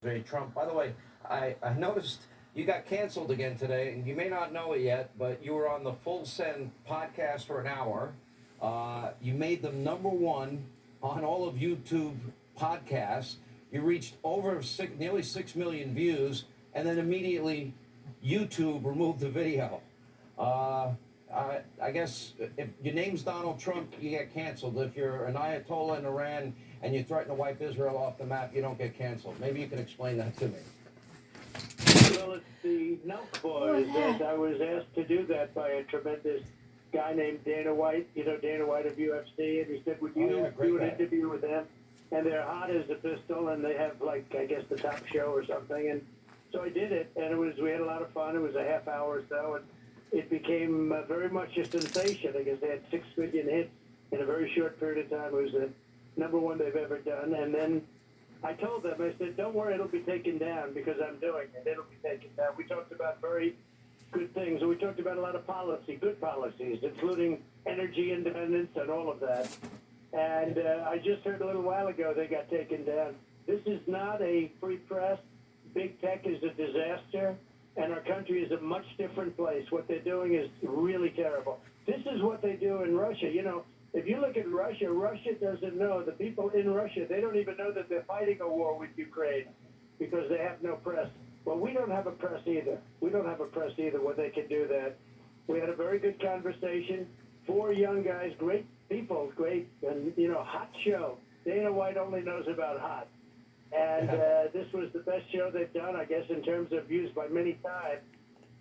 Trump. By the way, I noticed you got canceled again today, and you may not know it yet, but you were on the Full Send podcast for an hour. You made them number one on all of YouTube podcasts. You reached over nearly 6 million views, and then immediately YouTube removed the video. Uh, I guess if your name's Donald Trump, you get canceled. If you're an Ayatollah in Iran and you threaten to wipe Israel off the map, you don't get canceled. Maybe you can explain that to me. Well, it's the Nelk Boys, and I was asked to do that by a tremendous guy named Dana White, Dana White of UFC, and he said, would you do an interview with them? And they're hot as a pistol, and they have, I guess the top show or something, and so I did it, and we had a lot of fun. It was a half hour or so, and it became very much a sensation. I guess they had 6 million hits in a very short period of time. It was the number one they've ever done, and then I told them, I said, don't worry, it'll be taken down because I'm doing it. It'll be taken down. We talked about very good things. We talked about a lot of policy, good policies, including energy independence and all of that. And I just heard a little while ago they got taken down. This is not a free press. Big tech is a disaster, and our country is a much different place. What they're doing is really terrible. This is what they do in Russia. If you look at Russia, Russia doesn't know. The people in Russia, they don't even know that they're fighting a war with Ukraine because they have no press. Well, we don't have a press either. We don't have a press either where they can do that. We had a very good conversation. 4 young guys, great people, great, and, hot show. Dana White only knows about hot. And this was the best show they've done, I guess, in terms of views by many times.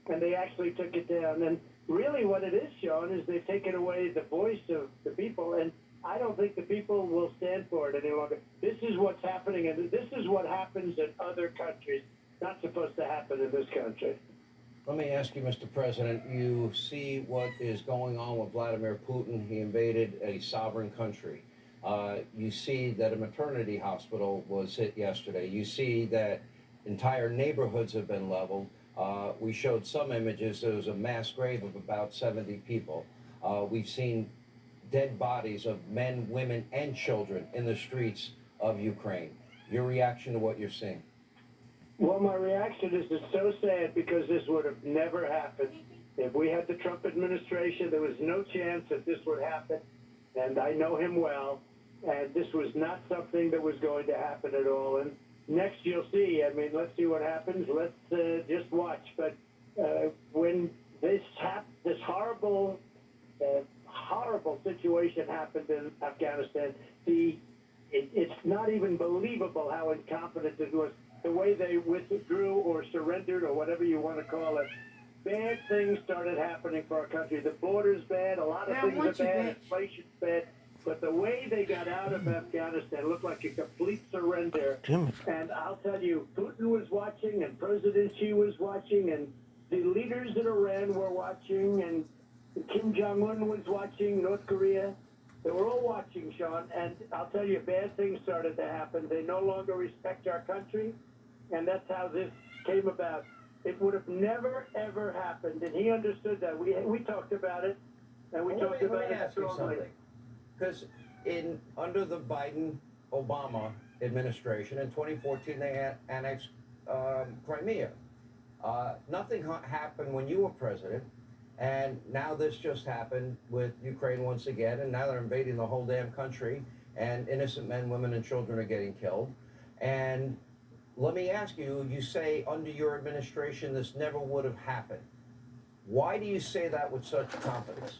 And they actually took it down. And really what it is showing is they've taken away the voice of the people. And I don't think the people will stand for it any longer. This is what's happening, and this is what happens in other countries. Not supposed to happen in this country. Let me ask you, Mr. President, you see what is going on with Vladimir Putin. He invaded a sovereign country. You see that a maternity hospital was hit yesterday. You see that entire neighborhoods have been leveled. We showed some images. There was a mass grave of about 70 people. We've seen dead bodies of men, women, and children in the streets of Ukraine. Your reaction to what you're seeing? Well, my reaction is it's so sad because this would have never happened. If we had the Trump administration, there was no chance that this would happen. And I know him well. And this was not something that was going to happen at all. And next you'll see. I mean, let's see what happens. Let's just watch. But when this horrible, horrible situation happened in Afghanistan, it's not even believable how incompetent it was. The way they withdrew or surrendered or whatever you want to call it. Bad things started happening for our country. The border's bad. A lot of things are bad. Inflation's bad. But the way they got out of Afghanistan looked like a complete surrender. And I'll tell you, Putin was watching, and President Xi was watching, and the leaders in Iran were watching, and Kim Jong-un was watching, North Korea. They were all watching, Sean. And I'll tell you, bad things started to happen. They no longer respect our country, and that's how this came about. It would have never, ever happened, and he understood that. We talked about it, and we talked about it strongly. Because under the Biden-Obama administration in 2014, they annexed Crimea. Nothing happened when you were president, and now this just happened with Ukraine once again, and now they're invading the whole damn country, and innocent men, women, and children are getting killed. And let me ask you, you say under your administration this never would have happened. Why do you say that with such confidence?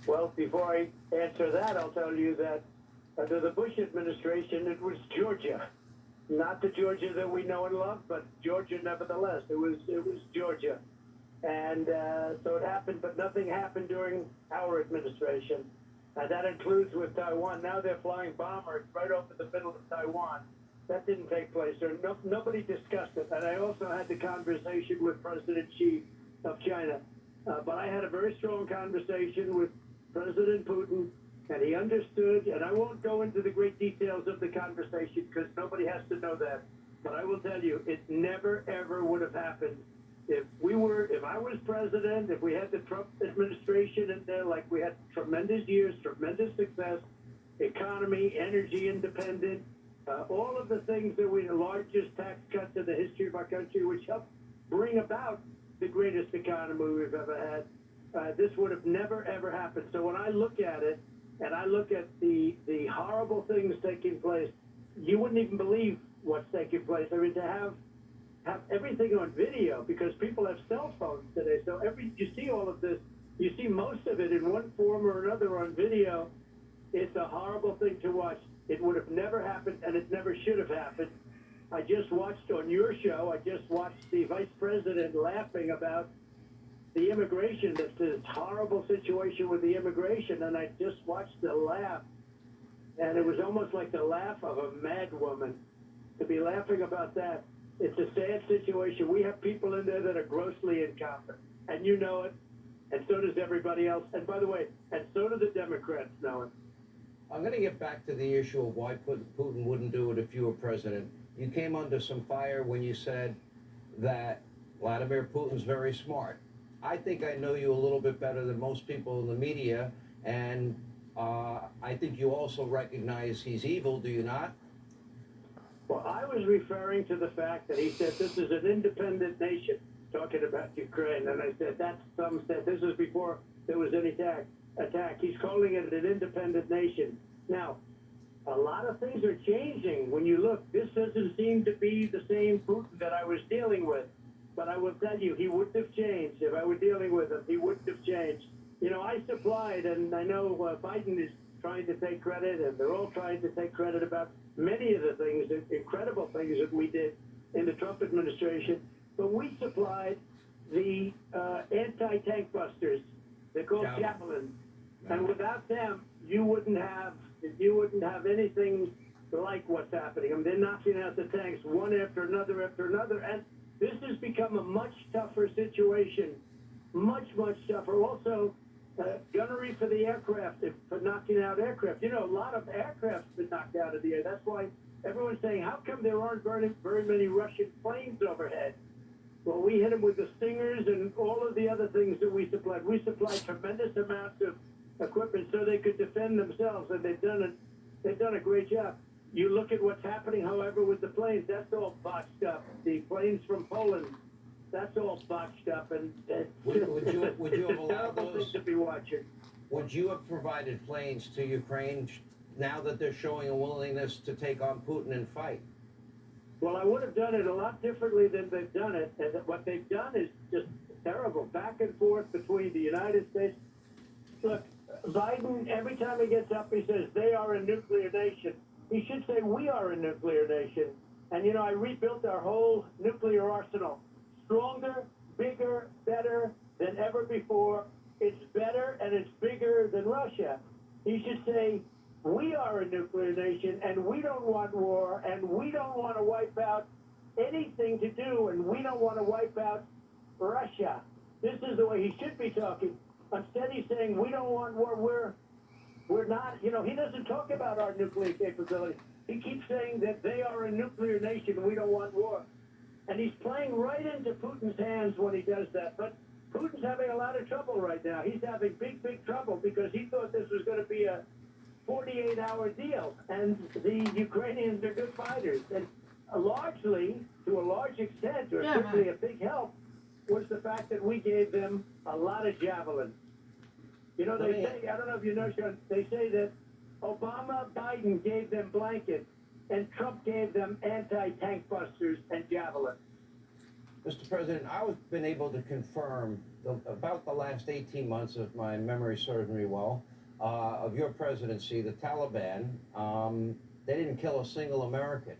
Well, before I answer that, I'll tell you that under the Bush administration, it was Georgia. Not the Georgia that we know and love, but Georgia nevertheless. It was Georgia. And so it happened, but nothing happened during our administration. And that includes with Taiwan. Now they're flying bombers right over the middle of Taiwan. That didn't take place. Nobody discussed it. And I also had the conversation with President Xi of China. But I had a very strong conversation with President Putin, and he understood, and I won't go into the great details of the conversation because nobody has to know that. But I will tell you, it never, ever would have happened if I was president, if we had the Trump administration in there, like we had tremendous years, tremendous success, economy, energy independent, all of the things that the largest tax cuts in the history of our country, which helped bring about the greatest economy we've ever had. This would have never, ever happened. So when I look at it, and I look at the horrible things taking place, you wouldn't even believe what's taking place. I mean, to have everything on video, because people have cell phones today. So you see all of this, you see most of it in one form or another on video. It's a horrible thing to watch. It would have never happened, and it never should have happened. I just watched on your show, I just watched the vice president laughing about the immigration, this horrible situation with the immigration, and I just watched the laugh. And it was almost like the laugh of a mad woman to be laughing about that. It's a sad situation. We have people in there that are grossly incompetent, and you know it, and so does everybody else. And by the way, and so do the Democrats know it. I'm going to get back to the issue of why Putin wouldn't do it if you were president. You came under some fire when you said that Vladimir Putin's very smart. I think I know you a little bit better than most people in the media, and I think you also recognize he's evil, do you not? Well, I was referring to the fact that he said this is an independent nation, talking about Ukraine, and I said some said this is before there was any attack. He's calling it an independent nation. Now, a lot of things are changing when you look. This doesn't seem to be the same Putin that I was dealing with. But I will tell you, he wouldn't have changed. If I were dealing with him, he wouldn't have changed. You know, I supplied, and I know Biden is trying to take credit, and they're all trying to take credit about many of the things, incredible things that we did in the Trump administration. But we supplied the anti-tank busters. They're called Javelin. And without them, you wouldn't have anything like what's happening. I mean, they're knocking out the tanks one after another, and this has become a much tougher situation, much tougher. Also, gunnery for the aircraft, for knocking out aircraft. You know, a lot of aircraft's been knocked out of the air. That's why everyone's saying, how come there aren't very many Russian planes overhead? Well, we hit them with the Stingers and all of the other things that we supplied. We supplied tremendous amounts of equipment so they could defend themselves, and they've done a great job. You look at what's happening, however, with the planes, that's all botched up. The planes from Poland, that's all botched up, and would you have allowed those to be watching? Would you have provided planes to Ukraine now that they're showing a willingness to take on Putin and fight? Well, I would have done it a lot differently than they've done it, and what they've done is just terrible. Back and forth between the United States. Look, Biden, every time he gets up, he says they are a nuclear nation. He should say we are a nuclear nation. And, you know, I rebuilt our whole nuclear arsenal. Stronger, bigger, better than ever before. It's better and it's bigger than Russia. He should say we are a nuclear nation and we don't want war and we don't want to wipe out anything to do and we don't want to wipe out Russia. This is the way he should be talking. Instead, he's saying we don't want war. We're not, you know, he doesn't talk about our nuclear capability. He keeps saying that they are a nuclear nation and we don't want war. And he's playing right into Putin's hands when he does that. But Putin's having a lot of trouble right now. He's having big trouble because he thought this was going to be a 48-hour deal. And the Ukrainians are good fighters. And largely, to a large extent, or certainly a big help, was the fact that we gave them a lot of javelins. You know, they say, I don't know if you know, Sean, they say that Obama, Biden gave them blankets, and Trump gave them anti-tank busters and javelins. Mr. President, I've been able to confirm about the last 18 months, if my memory serves me well, of your presidency, the Taliban, they didn't kill a single American.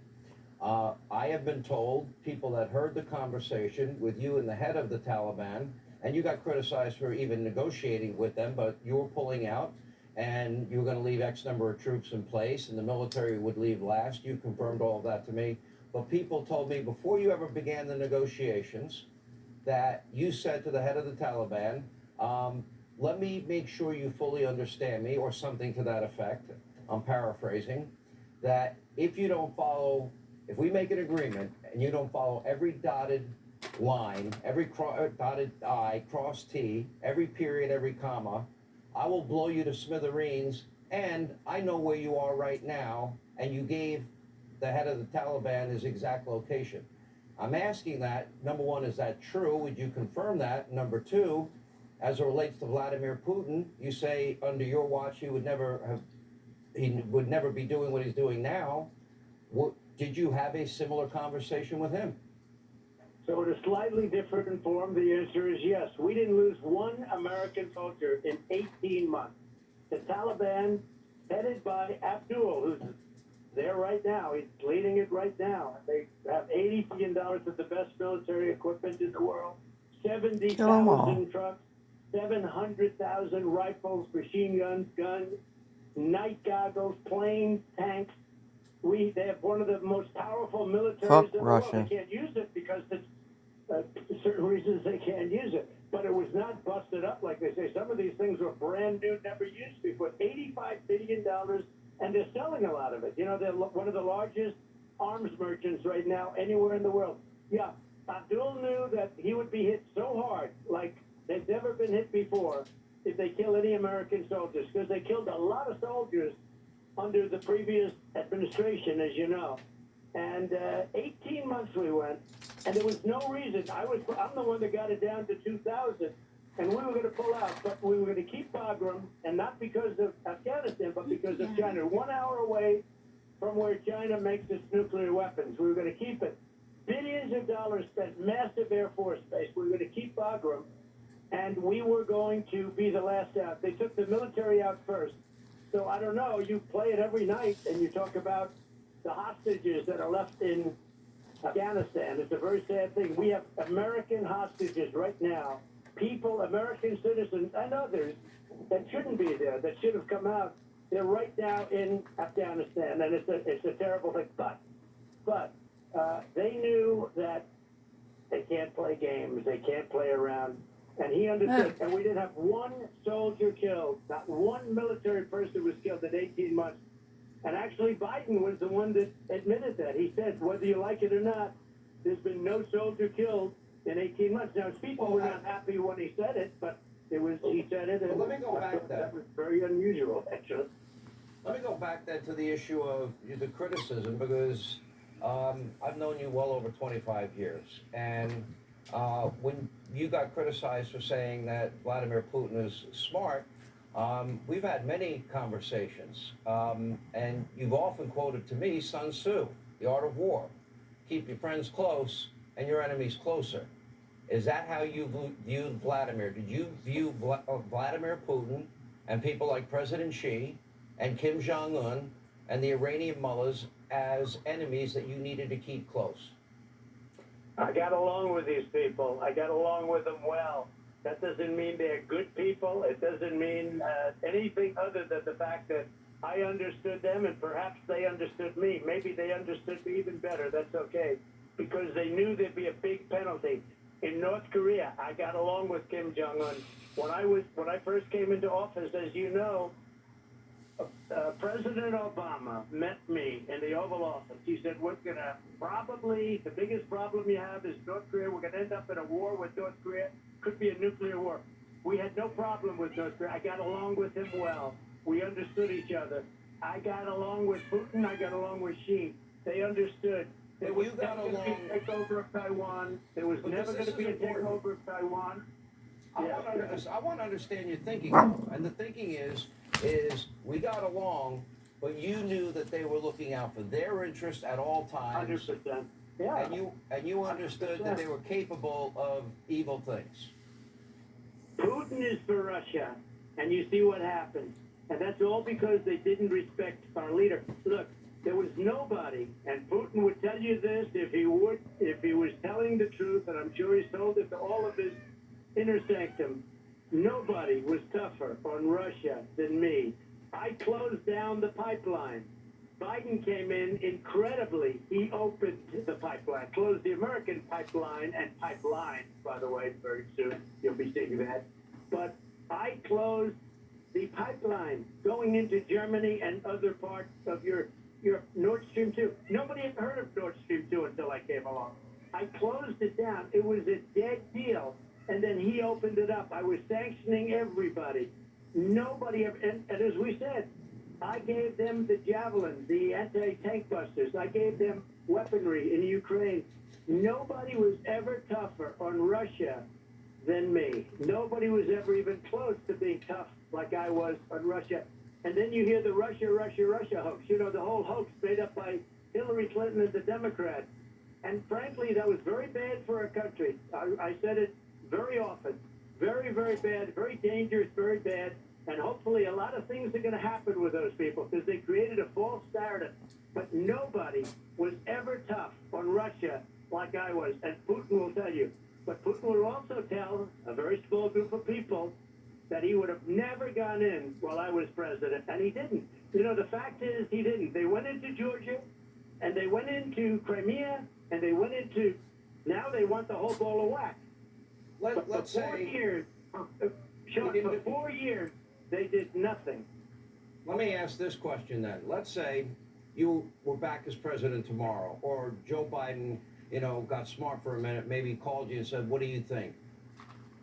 I have been told, people that heard the conversation with you and the head of the Taliban, and you got criticized for even negotiating with them, but you were pulling out, and you were going to leave X number of troops in place, and the military would leave last. You confirmed all of that to me. But people told me before you ever began the negotiations that you said to the head of the Taliban, let me make sure you fully understand me, or something to that effect. I'm paraphrasing, that if you don't follow, if we make an agreement and you don't follow every dotted line, every dotted I, cross T, every period, every comma, I will blow you to smithereens, and I know where you are right now, and you gave the head of the Taliban, his exact location. I'm asking that, number one, is that true? Would you confirm that? Number two, as it relates to Vladimir Putin, you say under your watch he would never be doing what he's doing now. Did you have a similar conversation with him? So in a slightly different form, the answer is yes. We didn't lose one American soldier in 18 months. The Taliban, headed by Abdul, who's there right now, he's leading it right now. They have $80 billion of the best military equipment in the world, 70,000 trucks, 700,000 rifles, machine guns, night goggles, planes, tanks. They have one of the most powerful militaries in the world. They can't use it because certain reasons they can't use it. But it was not busted up like they say. Some of these things were brand new, never used before. $85 billion, and they're selling a lot of it. You know, they're one of the largest arms merchants right now anywhere in the world. Yeah, Abdul knew that he would be hit so hard, like they've never been hit before, if they kill any American soldiers, because they killed a lot of soldiers under the previous administration, as you know. And 18 months we went, and there was no reason. I'm the one that got it down to 2,000, and we were going to pull out, but we were going to keep Bagram, and not because of Afghanistan, but because of China. 1 hour away from where China makes its nuclear weapons. We were going to keep it. Billions of dollars spent, massive Air Force base. We were going to keep Bagram, and we were going to be the last out. They took the military out first. So I don't know, you play it every night and you talk about the hostages that are left in Afghanistan. It's a very sad thing. We have American hostages right now, people, American citizens and others that shouldn't be there, that should have come out. They're right now in Afghanistan, and it's a terrible thing. But they knew that they can't play games, they can't play around. And he understood, and we didn't have one soldier killed, not one military person was killed in 18 months. And actually, Biden was the one that admitted that. He said, whether you like it or not, there's been no soldier killed in 18 months. Now, his people were not happy when he said it, but he said it, and let me go back then. That was very unusual, actually. Let me go back then to the issue of the criticism, because I've known you well over 25 years, and when you got criticized for saying that Vladimir Putin is smart, we've had many conversations, and you've often quoted to me Sun Tzu, The Art of War. Keep your friends close and your enemies closer. Is that how you viewed Vladimir? Did you view Vladimir Putin and people like President Xi and Kim Jong-un and the Iranian mullahs as enemies that you needed to keep close? I got along with these people. I got along with them well. That doesn't mean they're good people. It doesn't mean anything other than the fact that I understood them and perhaps they understood me. Maybe they understood me even better. That's okay, because they knew there'd be a big penalty. In North Korea, I got along with Kim Jong-un. When I first came into office, as you know, President Obama met me in the Oval Office. He said, we're going to probably, the biggest problem you have is North Korea. We're going to end up in a war with North Korea. Could be a nuclear war. We had no problem with North Korea. I got along with him well. We understood each other. I got along with Putin. I got along with Xi. They understood. There was never going to be a takeover of Taiwan. There was never going to be a takeover of Taiwan. I want to understand your thinking, and the thinking is we got along, but you knew that they were looking out for their interest at all times. 100%. Yeah. And you understood 100%. That they were capable of evil things. Putin is for Russia, and you see what happened. And that's all because they didn't respect our leader. Look, there was nobody, and Putin would tell you this if he was telling the truth, and I'm sure he's told it to all of his inner sanctum. Nobody was tougher on Russia than me. I closed down the pipeline. Biden came in incredibly. He opened the pipeline, closed the American pipeline and pipeline, by the way, very soon. You'll be seeing that. But I closed the pipeline going into Germany and other parts of your Nord Stream 2. Nobody had heard of Nord Stream 2 until I came along. I closed it down. It was a dead deal. And then he opened it up. I was sanctioning everybody. Nobody ever, and as we said, I gave them the Javelin, the anti-tank busters. I gave them weaponry in Ukraine. Nobody was ever tougher on Russia than me. Nobody was ever even close to being tough like I was on Russia. And then you hear the Russia hoax. You know, the whole hoax made up by Hillary Clinton and the Democrats. And frankly, that was very bad for our country. I said it very often. Very, very bad, very dangerous, very bad. And hopefully a lot of things are going to happen with those people because they created a false narrative. But nobody was ever tough on Russia like I was. And Putin will tell you. But Putin will also tell a very small group of people that he would have never gone in while I was president. And he didn't. You know, the fact is he didn't. They went into Georgia, and they went into Crimea, and they went into, now they want the whole ball of wax. Let's for 4 say... years, Sean, for 4 years, they did nothing. Let me ask this question then. Let's say you were back as president tomorrow, or Joe Biden, you know, got smart for a minute, maybe called you and said, what do you think?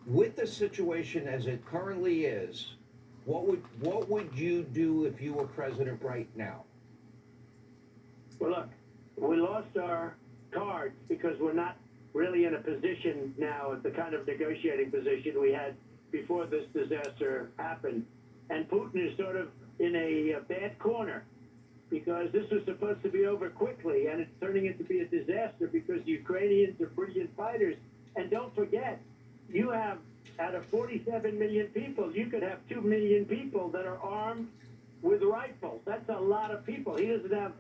With the situation as it currently is, what would you do if you were president right now? Well, look, we lost our cards because we're not really in a position now at the kind of negotiating position we had before this disaster happened. And Putin is sort of in a bad corner because this was supposed to be over quickly, and it's turning into be a disaster because the Ukrainians are brilliant fighters. And don't forget, you have, out of 47 million people, you could have 2 million people that are armed with rifles. That's a lot of people. He doesn't have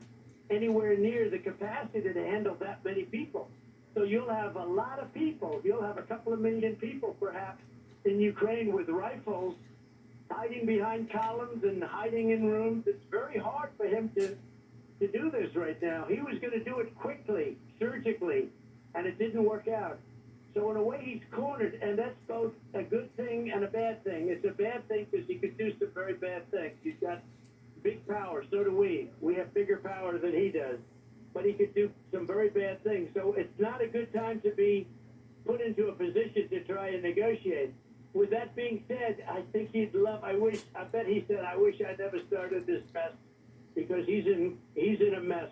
anywhere near the capacity to handle that many people. So you'll have a lot of people. You'll have a couple of million people, perhaps, in Ukraine with rifles, hiding behind columns and hiding in rooms. It's very hard for him to do this right now. He was going to do it quickly, surgically, and it didn't work out. So in a way, he's cornered, and that's both a good thing and a bad thing. It's a bad thing because he could do some very bad things. He's got big power, so do we. We have bigger power than he does. But he could do some very bad things. So it's not a good time to be put into a position to try and negotiate. With that being said, I think he'd love, I bet he said, I wish I never started this mess because he's in a mess.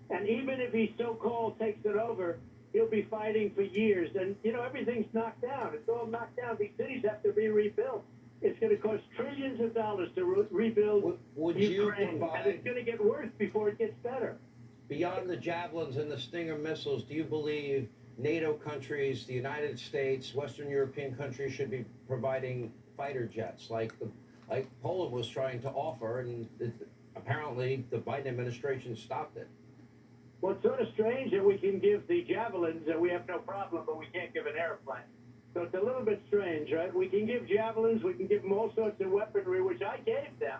And even if he so-called takes it over, he'll be fighting for years. And, you know, everything's knocked down. It's all knocked down. These cities have to be rebuilt. It's going to cost trillions of dollars to rebuild Ukraine. And it's going to get worse before it gets better. Beyond the Javelins and the Stinger missiles, do you believe NATO countries, the United States, Western European countries should be providing fighter jets like Poland was trying to offer, and apparently the Biden administration stopped it? Well, it's sort of strange that we can give the Javelins, and we have no problem, but we can't give an airplane. So it's a little bit strange, right? We can give Javelins, we can give them all sorts of weaponry, which I gave them.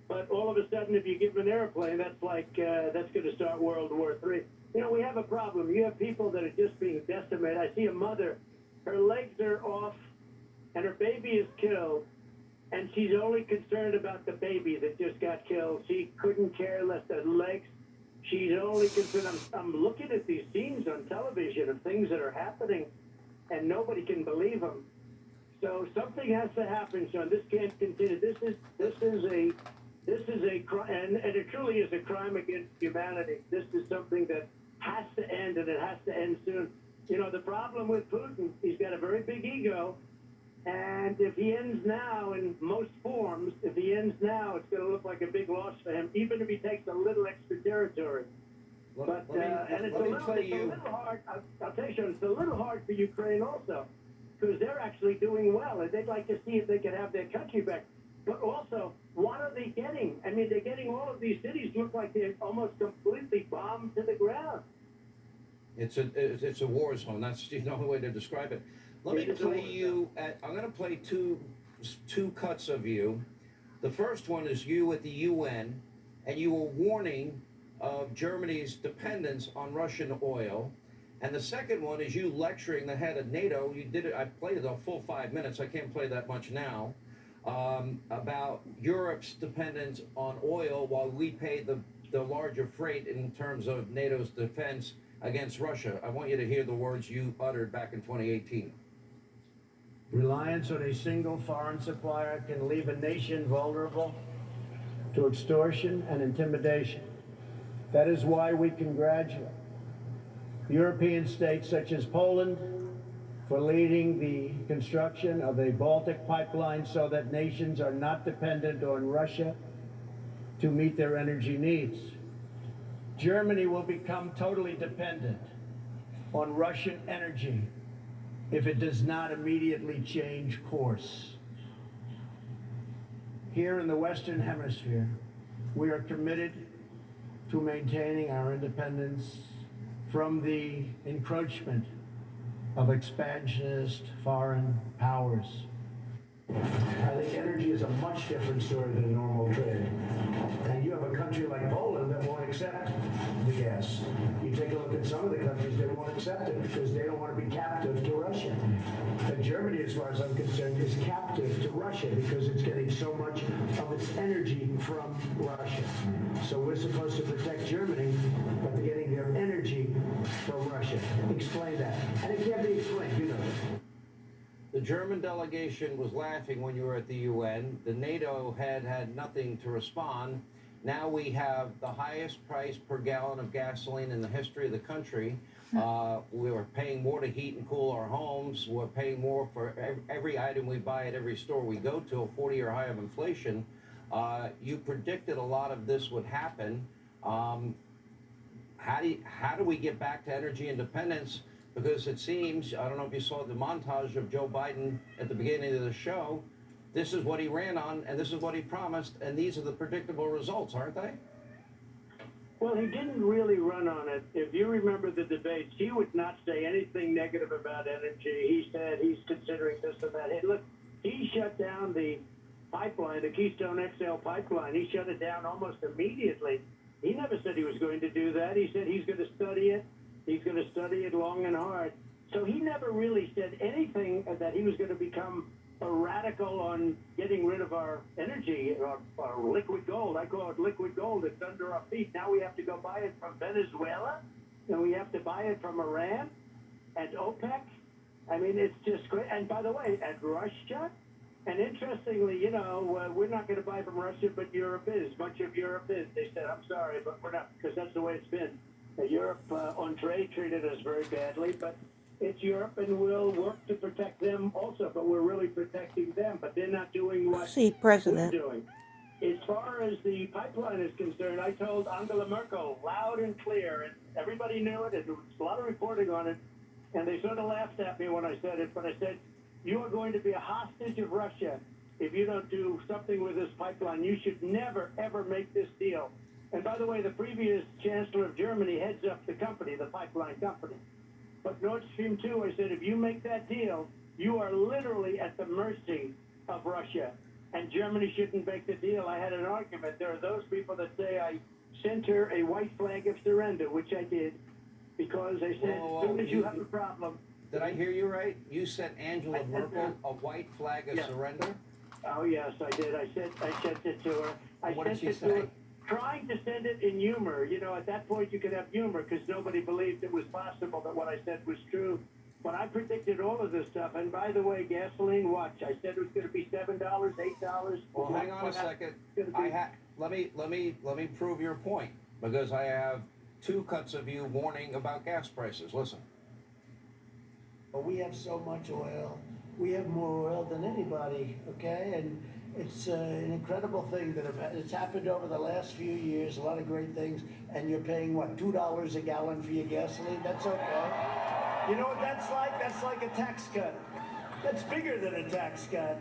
But all of a sudden, if you give them an airplane, that's like, that's going to start World War III. You know, we have a problem. You have people that are just being decimated. I see a mother, her legs are off, and her baby is killed, and she's only concerned about the baby that just got killed. She couldn't care less than legs. She's only concerned. I'm looking at these scenes on television of things that are happening, and nobody can believe them. So something has to happen, Sean. This can't continue. This is a crime, and it truly is a crime against humanity. This is something that has to end, and it has to end soon. You know, the problem with Putin, he's got a very big ego, and if he ends now in most forms, if he ends now, it's going to look like a big loss for him, even if he takes a little extra territory. But it's a little hard. I'll tell you, Sean, it's a little hard for Ukraine also, because they're actually doing well, and they'd like to see if they can have their country back. But also, what are they getting? I mean, they're getting all of these cities look like they're almost completely bombed to the ground. It's a war zone. That's the only way to describe it. Let me play you. I'm going to play two cuts of you. The first one is you at the UN, and you were warning of Germany's dependence on Russian oil. And the second one is you lecturing the head of NATO. You did it. I played the full 5 minutes. I can't play that much now. About Europe's dependence on oil while we pay the larger freight in terms of NATO's defense against Russia. I want you to hear the words you uttered back in 2018. Reliance on a single foreign supplier can leave a nation vulnerable to extortion and intimidation. That is why we congratulate European states such as Poland for leading the construction of a Baltic pipeline so that nations are not dependent on Russia to meet their energy needs. Germany will become totally dependent on Russian energy if it does not immediately change course. Here in the Western Hemisphere, we are committed to maintaining our independence from the encroachment of expansionist foreign powers. I think energy is a much different story than normal trade. And you have a country like Poland that won't accept the gas. You take a look at some of the countries, they won't accept it because they don't want to be captive to Russia. And Germany, as far as I'm concerned, is captive to Russia because it's getting so much of its energy from Russia. So we're supposed to protect Germany, but they're getting their energy from Russia. Explain that. And it can't be explained, you know that. The German delegation was laughing when you were at the UN. The NATO had nothing to respond. Now we have the highest price per gallon of gasoline in the history of the country. We are paying more to heat and cool our homes. We're paying more for every item we buy at every store we go to, a 40-year high of inflation. You predicted a lot of this would happen. How do we get back to energy independence? Because it seems, I don't know if you saw the montage of Joe Biden at the beginning of the show, this is what he ran on, and this is what he promised, and these are the predictable results, aren't they? Well, he didn't really run on it. If you remember the debates, he would not say anything negative about energy. He said he's considering this and that. Hey, look, he shut down the pipeline, the Keystone XL pipeline. He shut it down almost immediately. He never said he was going to do that. He said he's going to study it. He's going to study it long and hard. So he never really said anything that he was going to become a radical on getting rid of our energy, our liquid gold. I call it liquid gold. It's under our feet. Now we have to go buy it from Venezuela, and we have to buy it from Iran and OPEC. I mean, it's just great. And by the way, at Russia, and interestingly, you know, we're not going to buy from Russia, but Europe is. Much of Europe is. They said, I'm sorry, but we're not, because that's the way it's been. Europe on trade treated us very badly, but it's Europe, and we'll work to protect them also, but we're really protecting them, but they're not doing what we're doing. As far as the pipeline is concerned, I told Angela Merkel loud and clear, and everybody knew it, and there was a lot of reporting on it, and they sort of laughed at me when I said it, but I said, you are going to be a hostage of Russia if you don't do something with this pipeline. You should never, ever make this deal. And by the way, the previous chancellor of Germany heads up the company, the pipeline company. But Nord Stream 2, I said, if you make that deal, you are literally at the mercy of Russia. And Germany shouldn't make the deal. I had an argument. There are those people that say I sent her a white flag of surrender, which I did, because I said, as soon as you have a problem. Did I hear you right? You sent Angela Merkel a white flag of surrender? Oh, yes, I did. I sent it to her. What did she say? Trying to send it in humor. You know, at that point you could have humor because nobody believed it was possible that what I said was true. But I predicted all of this stuff. And by the way, gasoline, watch. I said it was going to be $7, $8. Well, hang on a second. Let me prove your point, because I have 2 cuts of you warning about gas prices. Listen. But we have so much oil. We have more oil than anybody, okay? And it's an incredible thing that it's happened over the last few years, a lot of great things, and you're paying, what, $2 a gallon for your gasoline? That's okay. You know what that's like? That's like a tax cut. That's bigger than a tax cut.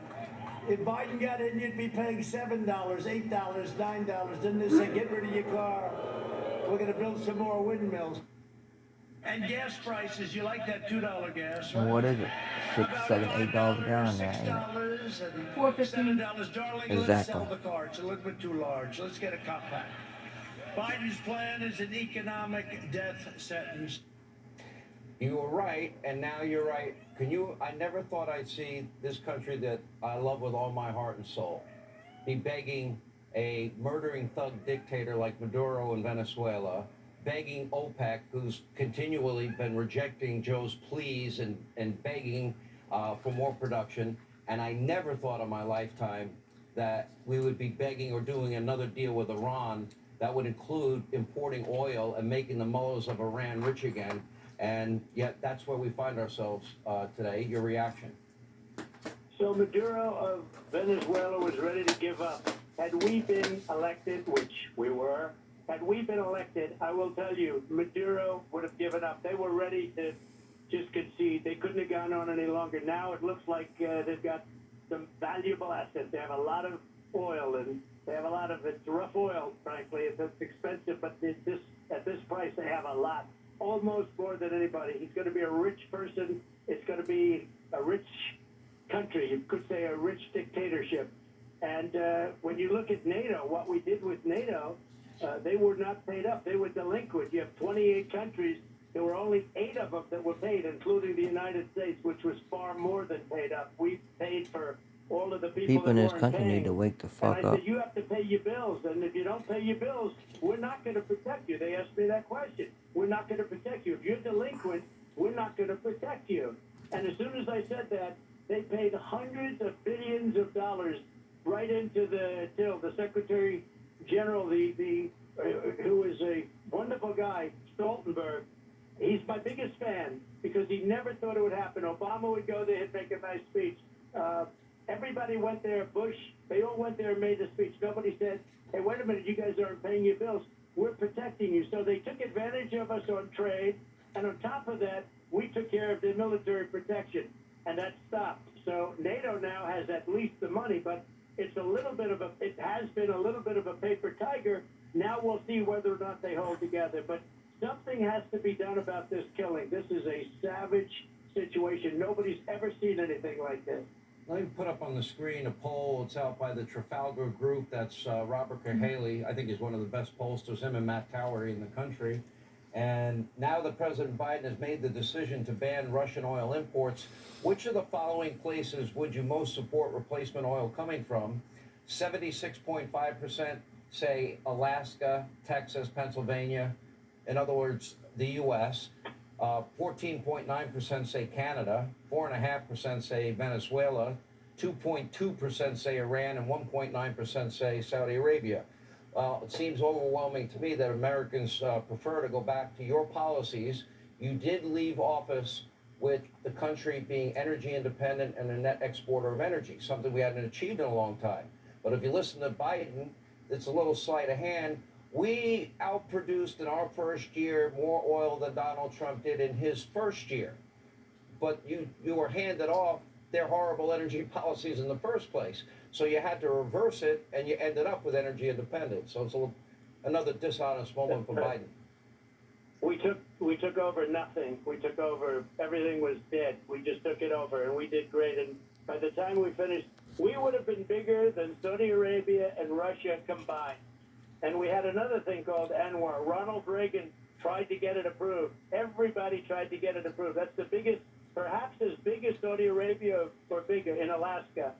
If Biden got in, you'd be paying $7, $8, $9. Then they say, get rid of your car. We're going to build some more windmills. And gas prices, you like that $2 gas, right? What is it? $6, $7, $8 a gallon now, ain't $6 it? $7, darling. Exactly. Let's sell the car. It's a little bit too large. Let's get a compact. Biden's plan is an economic death sentence. You were right, and now you're right. I never thought I'd see this country that I love with all my heart and soul be begging a murdering thug dictator like Maduro in Venezuela, begging OPEC, who's continually been rejecting Joe's pleas and begging for more production. And I never thought in my lifetime that we would be begging or doing another deal with Iran that would include importing oil and making the mullahs of Iran rich again. And yet that's where we find ourselves today. Your reaction? So Maduro of Venezuela was ready to give up. Had we been elected, which we were, had we been elected, I will tell you, Maduro would have given up. They were ready to just concede. They couldn't have gone on any longer. Now it looks like they've got some valuable assets. They have a lot of oil, and they have a lot of, it's rough oil, frankly. It's expensive, but at this price, they have a lot. Almost more than anybody. He's going to be a rich person. It's going to be a rich country. You could say a rich dictatorship. And when you look at NATO, what we did with NATO, they were not paid up. They were delinquent. You have 28 countries. There were only 8 of them that were paid, including the United States, which was far more than paid up. We paid for all of the people in that this weren't country paying. need to wake the fuck and I up. said, you have to pay your bills, and if you don't pay your bills, we're not going to protect you. They asked me that question. We're not going to protect you. If you're delinquent, we're not going to protect you. And as soon as I said that, they paid hundreds of billions of dollars right into the till. The Secretary General, who is a wonderful guy, Stoltenberg, he's my biggest fan because he never thought it would happen. Obama would go there and make a nice speech. Everybody went there. Bush, they all went there and made the speech. Nobody said, hey, wait a minute, you guys aren't paying your bills. We're protecting you. So they took advantage of us on trade. And on top of that, we took care of the military protection. And that stopped. So NATO now has at least the money, but it has been a little bit of a paper tiger. Now we'll see whether or not they hold together. But something has to be done about this killing. This is a savage situation. Nobody's ever seen anything like this. Let me put up on the screen a poll. It's out by the Trafalgar Group. That's Robert Cahaley. I think he's one of the best pollsters, him and Matt Towery in the country. And now that President Biden has made the decision to ban Russian oil imports, which of the following places would you most support replacement oil coming from? 76.5% say Alaska, Texas, Pennsylvania. In other words, the U.S. 14.9% say Canada, 4.5% say Venezuela, 2.2% say Iran, and 1.9% say Saudi Arabia. It seems overwhelming to me that Americans prefer to go back to your policies. You did leave office with the country being energy independent and a net exporter of energy, something we hadn't achieved in a long time. But if you listen to Biden, it's a little sleight of hand. We outproduced in our first year more oil than Donald Trump did in his first year. But you were handed off their horrible energy policies in the first place. So you had to reverse it, and you ended up with energy independence. So it's another dishonest moment for Biden. We took over nothing. We took over, everything was dead. We just took it over, and we did great. And by the time we finished, we would have been bigger than Saudi Arabia and Russia combined. And we had another thing called ANWR. Ronald Reagan tried to get it approved. Everybody tried to get it approved. That's the biggest, perhaps as big as Saudi Arabia or bigger in Alaska.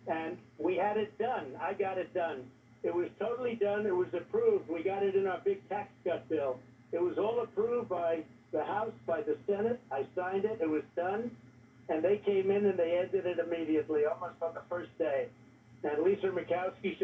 And we had it done. I got it done. It was totally done. It was approved. We got it in our big tax cut bill. It was all approved by the House, by the Senate. I signed it. It was done. And they came in and they ended it immediately, almost on the first day. And Lisa Murkowski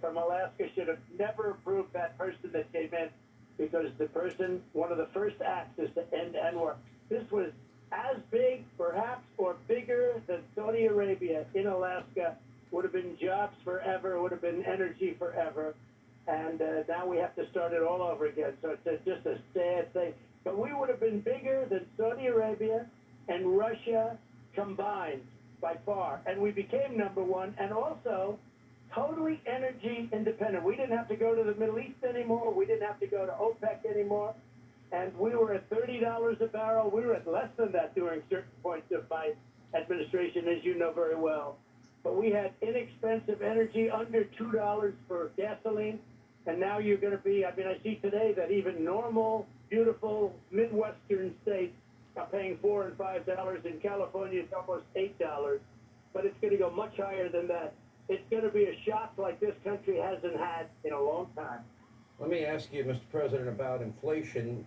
from Alaska, should have never approved that person that came in, because the person, one of the first acts is to end ANWR. This was as big, perhaps, or bigger than Saudi Arabia in Alaska. Would have been jobs forever, would have been energy forever. And now we have to start it all over again. So it's just a sad thing. But we would have been bigger than Saudi Arabia and Russia combined by far. And we became number one, and also totally energy independent. We didn't have to go to the Middle East anymore. We didn't have to go to OPEC anymore. And we were at $30 a barrel. We were at less than that during certain points of my administration, as you know very well. But we had inexpensive energy, under $2 for gasoline. And now you're going to be, I see today that even normal, beautiful Midwestern states are paying $4 and $5. In California, it's almost $8. But it's going to go much higher than that. It's going to be a shock like this country hasn't had in a long time. Let me ask you, Mr. President, about inflation.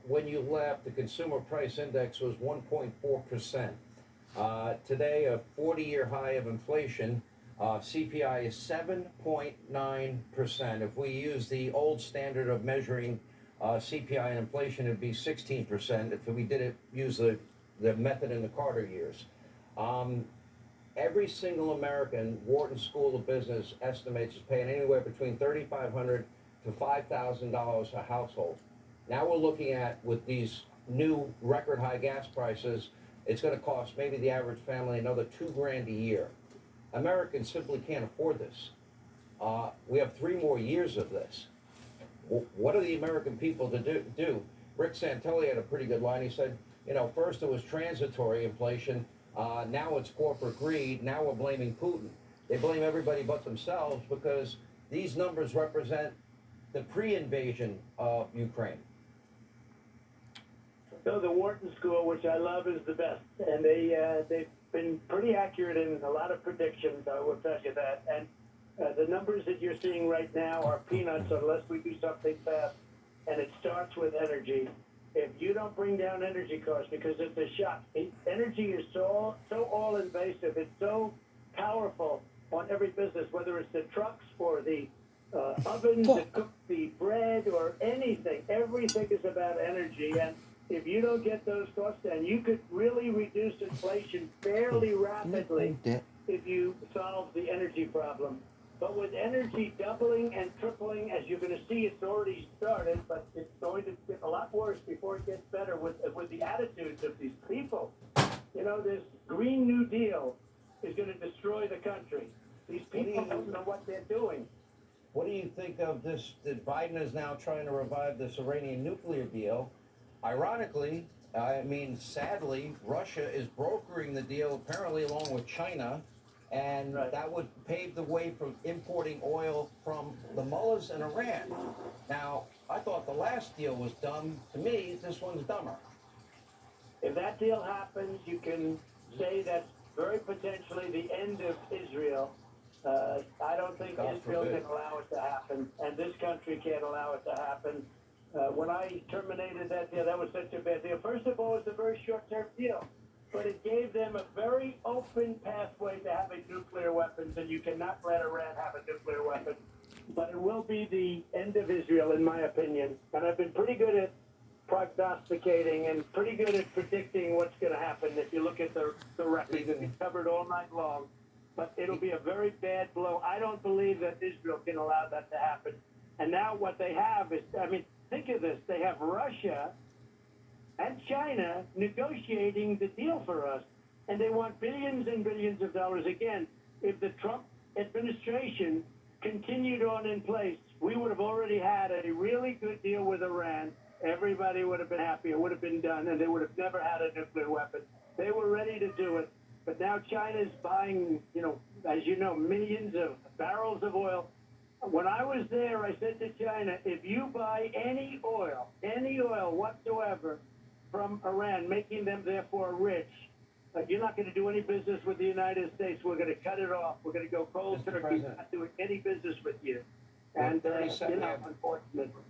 When you left, the consumer price index was 1.4%. Today, a 40-year high of inflation. CPI is 7.9%. If we use the old standard of measuring CPI and inflation, it'd be 16%. If we did it, use the method in the Carter years. Every single American, Wharton School of Business estimates is paying anywhere between $3,500 to $5,000 a household. Now we're looking at, with these new record high gas prices, it's going to cost maybe the average family another $2,000 a year. Americans simply can't afford this. We have 3 more years of this. What are the American people to do? Rick Santelli had a pretty good line. He said, first it was transitory inflation. Now it's corporate greed. Now we're blaming Putin. They blame everybody but themselves because these numbers represent the pre-invasion of Ukraine. So the Wharton School, which I love, is the best, and they've been pretty accurate in a lot of predictions. I will tell you that. And the numbers that you're seeing right now are peanuts unless we do something fast. And it starts with energy. If you don't bring down energy costs, because it's a shock. Energy is so all-invasive. It's so powerful on every business, whether it's the trucks or the ovens that cook the bread or anything. Everything is about energy. And if you don't get those costs down, you could really reduce inflation fairly rapidly if you solve the energy problem. But with energy doubling and tripling, as you're going to see, it's already started, but it's going to get a lot worse before it gets better with the attitudes of these people. This Green New Deal is going to destroy the country. These people don't know what they're doing. What do you think of this, that Biden is now trying to revive this Iranian nuclear deal? Ironically, sadly, Russia is brokering the deal, apparently along with China, and that would pave the way for importing oil from the mullahs in Iran. Now, I thought the last deal was dumb. To me, this one's dumber. If that deal happens, you can say that's very potentially the end of Israel. I don't think Israel can allow it to happen, and this country can't allow it to happen. When I terminated that deal, that was such a bad deal. First of all, it was a very short-term deal, but it gave them a very open pathway to having nuclear weapons, and you cannot let Iran have a nuclear weapon. But it will be the end of Israel, in my opinion. And I've been pretty good at prognosticating and pretty good at predicting what's going to happen if you look at the record that we covered all night long. But it'll be a very bad blow. I don't believe that Israel can allow that to happen. And now what they have is, think of this. They have Russia and China negotiating the deal for us. And they want billions and billions of dollars. Again, if the Trump administration continued on in place, we would have already had a really good deal with Iran. Everybody would have been happy. It would have been done, and they would have never had a nuclear weapon. They were ready to do it. But now China's buying, as you know, millions of barrels of oil. When I was there, I said to China, if you buy any oil whatsoever from Iran, making them therefore rich, you're not going to do any business with the United States. We're going to cut it off. We're going to go cold turkey, not doing any business with you. And, unfortunately.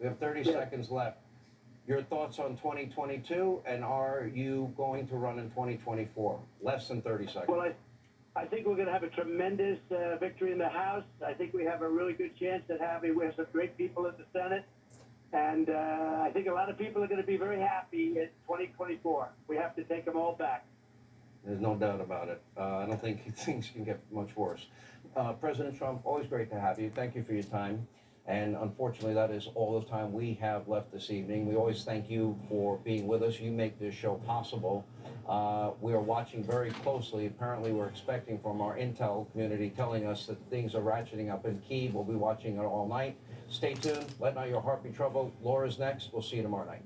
We have 30 seconds left. Your thoughts on 2022, and are you going to run in 2024? Less than 30 seconds. Well, I think we're going to have a tremendous victory in the House. I think we have a really good chance at having. We have some great people in the Senate. And I think a lot of people are going to be very happy in 2024. We have to take them all back. There's no doubt about it. I don't think things can get much worse. President Trump, always great to have you. Thank you for your time. And unfortunately, that is all the time we have left this evening. We always thank you for being with us. You make this show possible. We are watching very closely. Apparently, we're expecting from our intel community telling us that things are ratcheting up in Kyiv. We'll be watching it all night. Stay tuned. Let Not Your Heart Be Troubled. Laura's next. We'll see you tomorrow night.